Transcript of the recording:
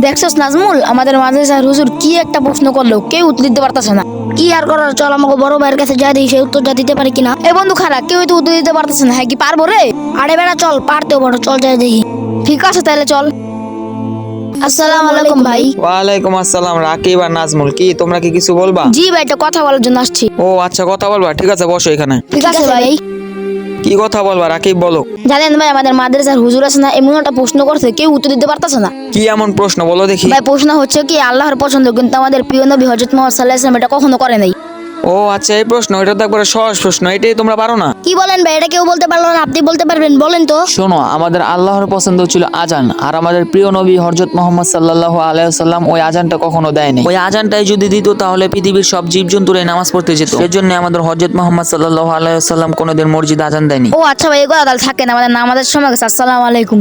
দেখছস নাজমুল, আমাদের মাদ্রাসার হুজুর কি একটা প্রশ্ন করলো, কেউ উত্তর দিতে পারতাছে না। কি আর করার, চল আমাকে বড় ভাইয়ের কাছে যা দিই, সে উত্তরটা দিতে পারি কিনা। এ বন্ধু খারাপ, কেউ তো উত্তর দিতে পারতেছে না। হ্যাঁ কি পারবো রে? আরে বেটা চল, পারতেও পারো, চল যাই দেখি। ঠিক আছে তাহলে চল। আসসালামু আলাইকুম ভাই। ওয়ালাইকুম আসসালাম। রাকিব আর নাজমুল, কি তোমরা কি কিছু বলবা? জি ভাই, একটা কথা বলার জন্য আসছি। ও আচ্ছা, কথা বলবা, ঠিক আছে বসো এখানে। ঠিক আছে ভাই। কি কথা বলবা রাকিব, বলো। জানেন ভাই, আমাদের মাদ্রাসার হুজুর আছে না, এমন একটা প্রশ্ন করছে, কেউ উত্তর দিতে পারতেছে না। কি এমন প্রশ্ন বলো দেখি। ভাই প্রশ্ন হচ্ছে কি, আল্লাহর পছন্দ কিন্তু আমাদের প্রিয় নবী হযরত মুহাম্মদ সাল্লাল্লাহু আলাইহি ওয়াসাল্লাম এটা কখনো করে নাই। ও আচ্ছা, এই প্রশ্ন, এটা তো একবারে সহজ প্রশ্ন, এটাই তোমরা পারো না? কি বলেন ভাই, এটা কেউ বলতে পারলো না, আপনি বলতে পারবেন, বলেন তো। শোনো, আমাদের আল্লাহর পছন্দ ছিল আজান, আর আমাদের প্রিয় নবী হযরত মুহাম্মদ সাল্লাল্লাহু আলাইহি ওয়াসাল্লাম ওই আজানটা কখনো দেয়নি। ওই আজানটাই যদি দিত তাহলে পৃথিবীর সব জীবজন্তুরা নামাজ পড়তে যেত। সেজন্য আমাদের হযরত মুহাম্মদ সাল্লাল্লাহু আলাইহি ওয়াসাল্লাম কোনোদিন মসজিদে আজান দেয়নি। ও আচ্ছা ভাই, এগুলো তাহলে থাকেন, আমাদের নামাজের সময় গেছে। আসসালামু আলাইকুম।